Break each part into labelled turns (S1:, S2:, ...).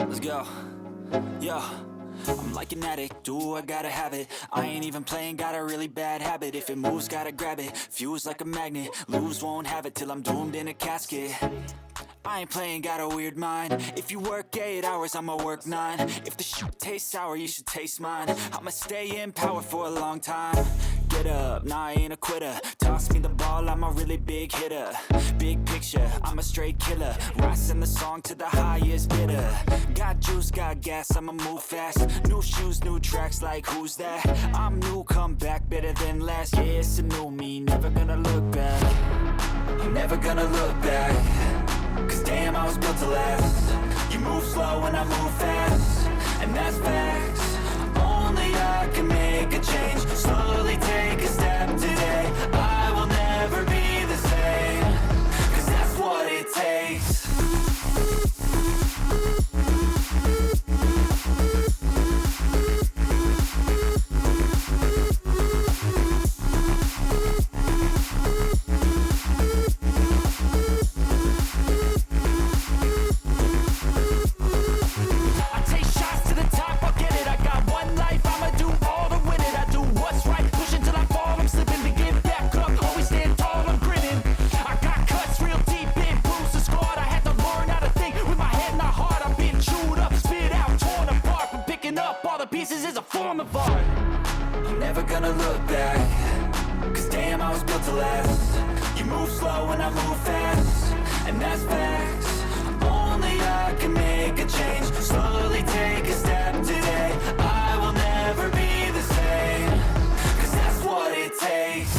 S1: Let's go. Yo, I'm like an addict, do I gotta have it. I ain't even playing, got a really bad habit. If it moves, gotta grab it, fuse like a magnet. Lose, won't have it till I'm doomed in a casket. I ain't playing, got a weird mind. If you work 8 hours, I'ma work 9. If the shit tastes sour, you should taste mine. I'ma stay in power for a long time. Get up, nah, I ain't a quitter. Toss me the ball, I'm a really big hitter. Big picture, I'm a straight killer. Rising the song to the highest bidder. Got juice, got gas, I'ma move fast. New shoes, new tracks, like who's that? I'm new, come back, better than last. Yeah, it's a new me, never gonna look back. I'm never gonna look back. Cause damn, I was built to last. You move slow and I move fast, and that's facts. Only I can make a change. Slowly take a step today. I will never be the same. Cause that's what it takes. I'm never gonna look back. Cause damn, I was built to last. You move slow and I move fast, and that's facts. Only I can make a change. Slowly take a step today. I will never be the same. Cause that's what it takes.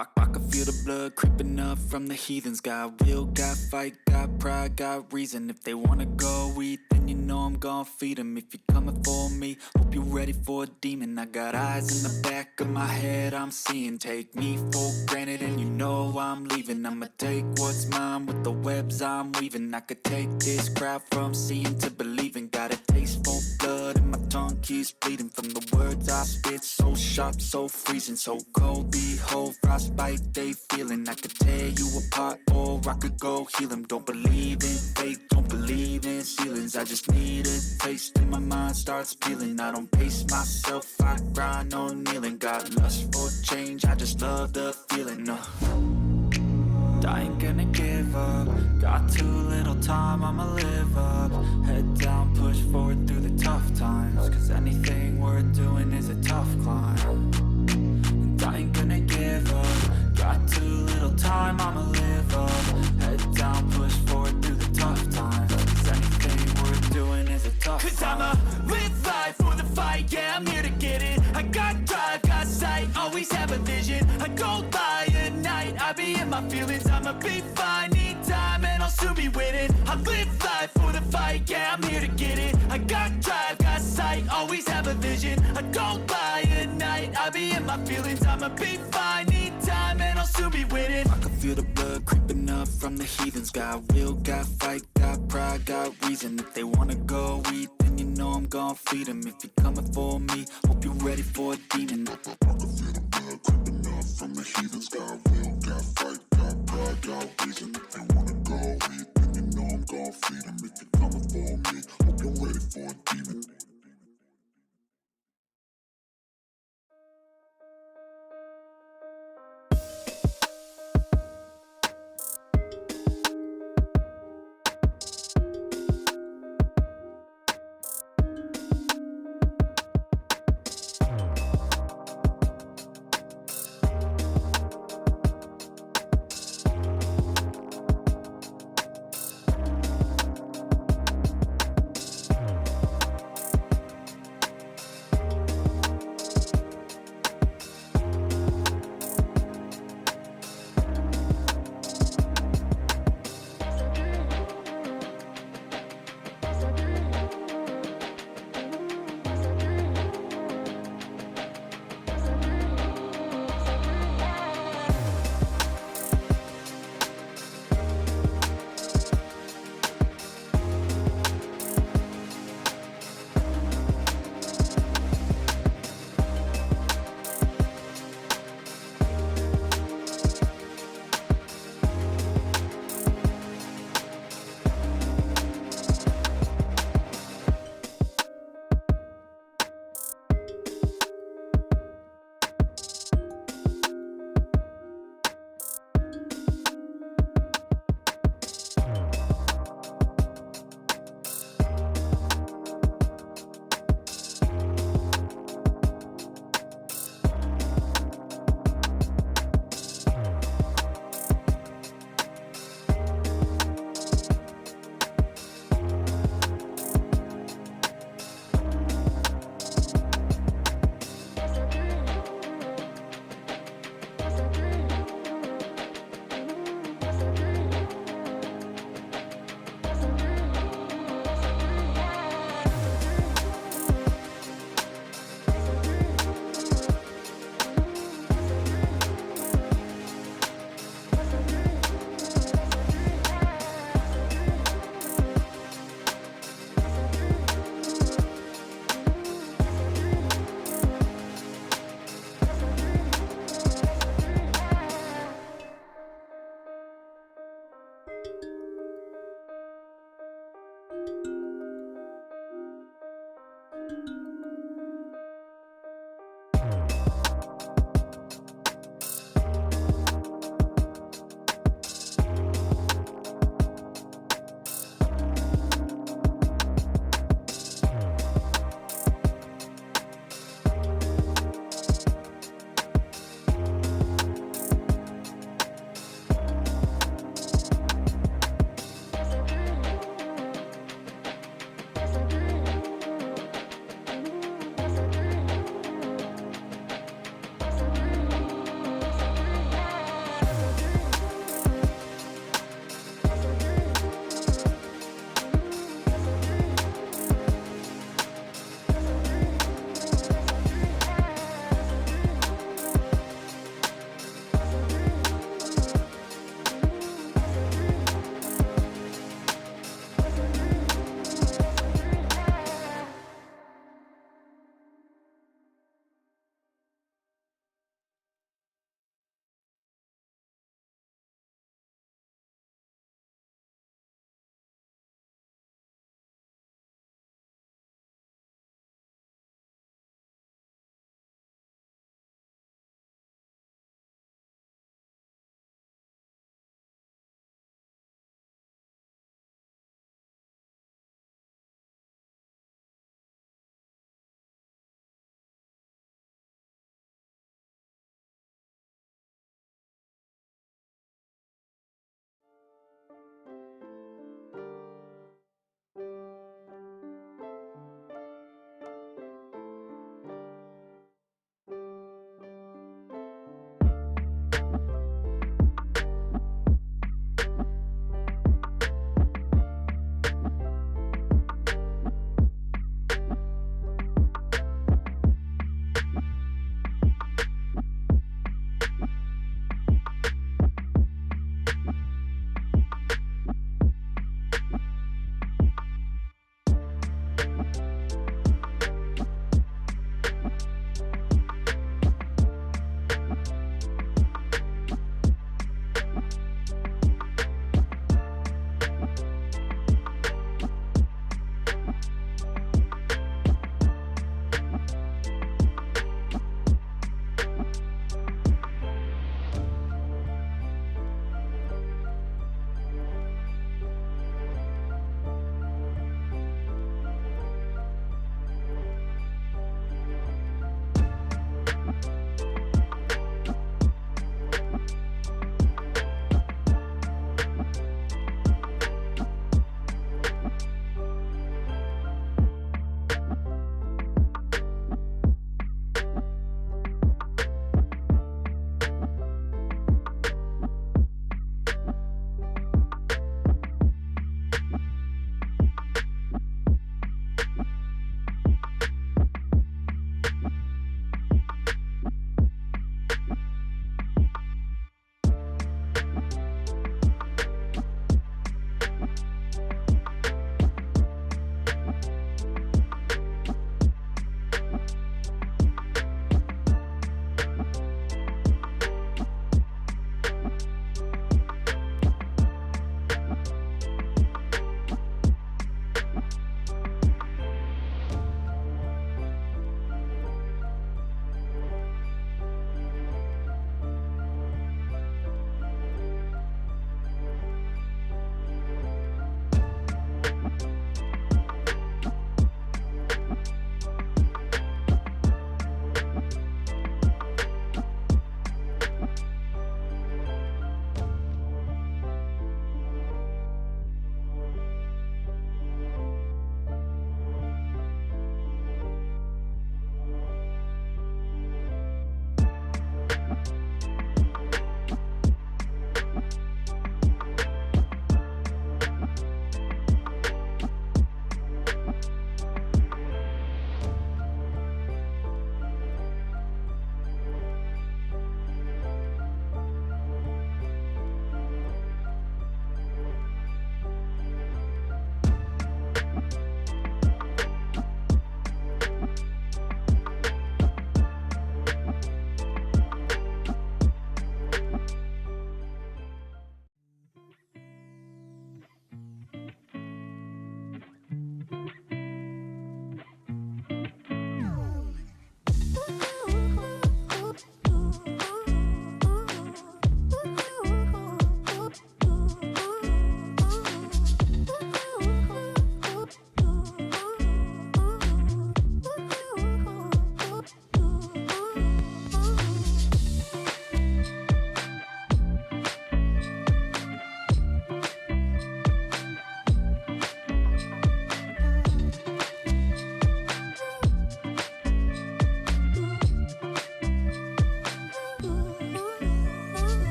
S1: I can feel the blood creeping up from the heathens. Got will, got fight, got pride, got reason. If they wanna go eat, then you know I'm gon' feed them. If you're coming for me, hope you're ready for a demon. I got eyes in the back of my head, I'm seeing. Take me for granted and you know I'm leaving. I'ma take what's mine with the webs I'm weaving. I could take this crowd from seeing to believing. Got a taste for blood and my tongue keeps bleeding. From the words I spit, so sharp, so freezing. So cold, behold, frostbite they feeling. I could tear you apart or I could go heal them. Don't believe in fate, don't believe in ceilings. I just need a taste and my mind starts peeling. I don't pace myself, I grind on kneeling. Got lust for change, I just love the feeling. I ain't gonna give up. Got too little time, I'ma live up. Head down, push forward through the tough times. Cause anything worth doing is a tough climb. And I ain't gonna give up. Got too little time, I'ma live up. Head down, push forward through the tough times. Cause anything worth doing is a tough climb. Cause I'ma live life for the fight, yeah, I'm here to get it. I got drive, got sight, always have a vision. I don't lie at night, I be in my feelings. I'ma be fine, need time and I'll soon be winning. I live life for the fight, yeah, I'm here to get it. I got drive, got sight, always have a vision. I don't lie at night, I be in my feelings. I'ma be fine, need time and I'll soon be winning. I can feel the blood creeping up from the heathens. Got will, got fight, got pride, got reason. If they wanna go eat, then you know I'm gon' feed them. If you're coming for me, hope you're ready for a demon. I can feel the blood creeping up from the heathens. Got will, got fight, got pride, got reason. If they wanna go eat, then you know I'm gon' feed them. If you're coming for me, hope you're ready for a demon.